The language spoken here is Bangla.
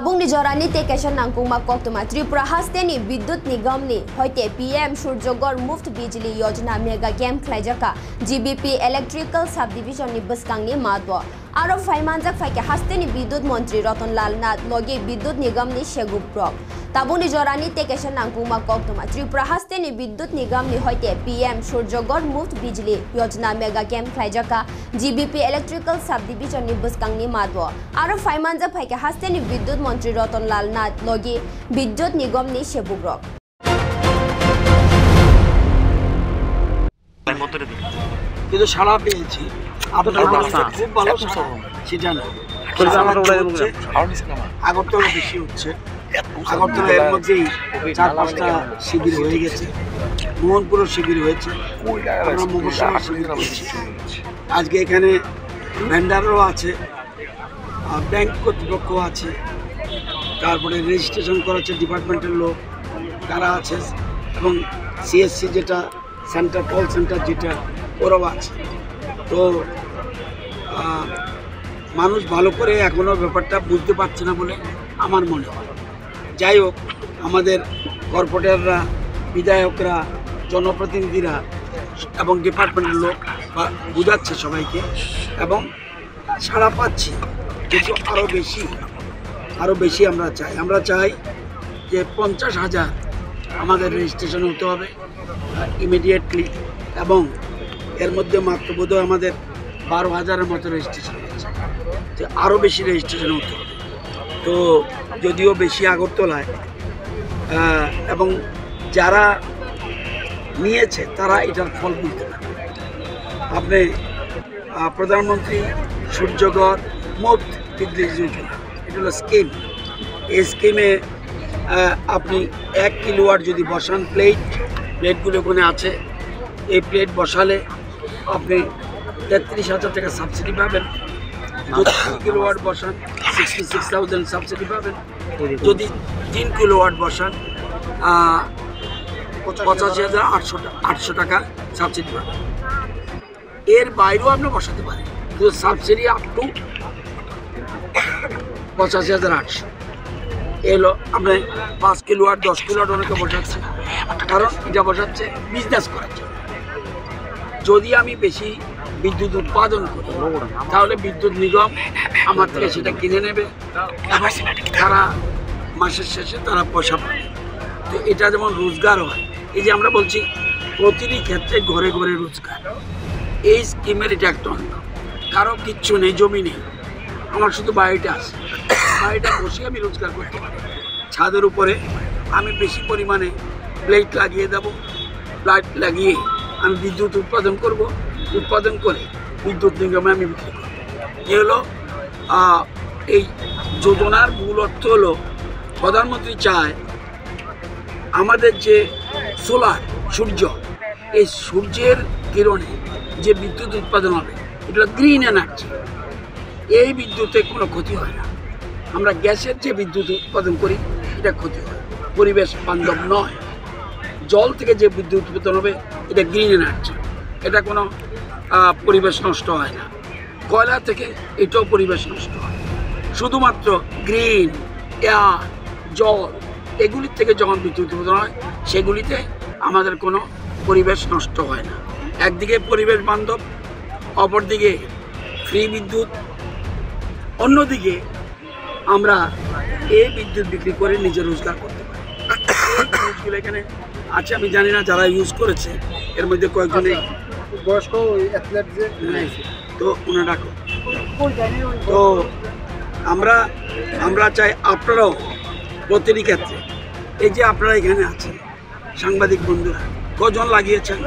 Tabung ni jorani te keshan nangkung makoktuma Tripura hasteni Vidyut Nigam ni hoite PM Surjogor Muft Bijli Yojana Mega Game Klajaka GBP Electrical Subdivision ni buskang ni madwa Aro Faimanjak Faike hasteni Vidyut Montri Ratan Lal Nath logi Vidyut Nigam ni Shegup Prok Tabung ni jorani te keshan nangkung makoktuma Tripura hasteni Vidyut Nigam ni hoite PM Surjogor Muft Bijli Yojana Mega Game Klajaka GBP Electrical Subdivision ni buskang ni madwa Aro Faimanjak Faike hasteni Vidyut মন্ত্রী রতন লাল নাথ লগে বিদ্যুৎ নিগম নি সেবুগ্রক কিন্তু সারা পেয়েছি আপনার খুব ভালো সেটা না আগরতলা বেশি হচ্ছে আগরতলা এর মধ্যেই 4-5টা শিবির হয়ে গেছে মোহনপুরও শিবির হয়েছে আমরা মুগশালা শিবির করছি আজকে এখানে ভেন্ডারও আছে ব্যাংক কর্তৃপক্ষ আছে তারপরে রেজিস্ট্রেশন করাচ্ছে ডিপার্টমেন্টের লোক তারা আছে এবং সিএসসি যেটা সেন্টার কল সেন্টার যেটা ওরাও আছে তো মানুষ ভালো করে এখনও ব্যাপারটা বুঝতে পারছে না বলে আমার মনে হয় যাই হোক আমাদের কর্পোরেটররা বিধায়করা জনপ্রতিনিধিরা এবং ডিপার্টমেন্টের লোক বুঝাচ্ছে সবাইকে এবং সাড়া পাচ্ছি কিন্তু আরও বেশি আমরা চাই যে 50,000 আমাদের রেজিস্ট্রেশন হতে হবে ইমিডিয়েটলি এবং এর মধ্যে মাত্র বোধহয় আমাদের 12,000-এর মতো রেজিস্ট্রেশন হয়েছে যে আরও বেশি রেজিস্ট্রেশন হতে হবে তো যদিও বেশি আগরতলায় এবং যারা নিয়েছে তারা এটার ফল বুঝতে পারে আপনি প্রধানমন্ত্রী সূর্যগর মুফত বিজলি যোজনা এটা হলো স্কিম এই স্কিমে আপনি 1 কিলোওয়াট যদি বসান প্লেটগুলো ওখানে আছে এই প্লেট বসালে আপনি 33,000 টাকা সাবসিডি পাবেন যদি 2 কিলোওয়াট বসান 66,000 সাবসিডি পাবেন যদি 3 কিলোওয়াট বসান 85,800 টাকা সাবসিডি পাবেন এর বাইরেও আপনি বসাতে পারেন কিন্তু সাবসিডি আপ টু 85,800 এলো আপনি 5 কিলোওয়াট 10 কিলোওয়াট অনেকে বসাচ্ছে কারণ এটা বসাচ্ছে বিজনেস করার জন্য যদি আমি বেশি বিদ্যুৎ উৎপাদন করি তাহলে বিদ্যুৎ নিগম আমার থেকে সেটা কিনে নেবে এবং তারা মাসের শেষে তারা পয়সা পাবে তো এটা যেমন রোজগার হয় এই যে আমরা বলছি প্রতিটি ক্ষেত্রে ঘরে ঘরে রোজগার এই স্কিমের এটা একটা অন্য কারো কিচ্ছু নেই জমি নেই আমার শুধু বাড়িটা আছে বাড়িটা বসে আমি রোজগার করতে পারি ছাদের উপরে আমি বেশি পরিমাণে প্লেট লাগিয়ে দেব প্লেট লাগিয়ে আমি বিদ্যুৎ উৎপাদন করে বিদ্যুৎ নিগমে আমি বিক্রি করব এ হলো এই যোজনার মূল অর্থ হলো প্রধানমন্ত্রী চায় আমাদের যে সোলার সূর্য এই সূর্যের কিরণে যে বিদ্যুৎ উৎপাদন হবে এটা গ্রিন এনার্জি এই বিদ্যুতে কোনো ক্ষতি হয় না আমরা গ্যাসের যে বিদ্যুৎ উৎপাদন করি এটা ক্ষতি হয় পরিবেশ বান্ধব নয় জল থেকে যে বিদ্যুৎ উৎপাদন হবে এটা গ্রিন এনার্জি এটা কোনো পরিবেশ নষ্ট হয় না কয়লা থেকে এটাও পরিবেশ নষ্ট হয় শুধুমাত্র গ্রিন এয়ার জল এগুলির থেকে যখন বিদ্যুৎ উৎপাদন হয় সেগুলিতে আমাদের কোনো পরিবেশ নষ্ট হয় না একদিকে পরিবেশ বান্ধব অপরদিকে ফ্রি বিদ্যুৎ অন্যদিকে আমরা এই বিদ্যুৎ বিক্রি করে নিজে রোজগার করতে পারি জিনিসগুলো এখানে আছে আমি জানি না যারা ইউজ করেছে এর মধ্যে কয়েকজন বয়স্ক তো ওনারা ডাকো তো আমরা চাই আপনারাও প্রতিটি ক্ষেত্রে এই যে আপনারা এখানে আছেন সাংবাদিক বন্ধুরা কজন লাগিয়েছেন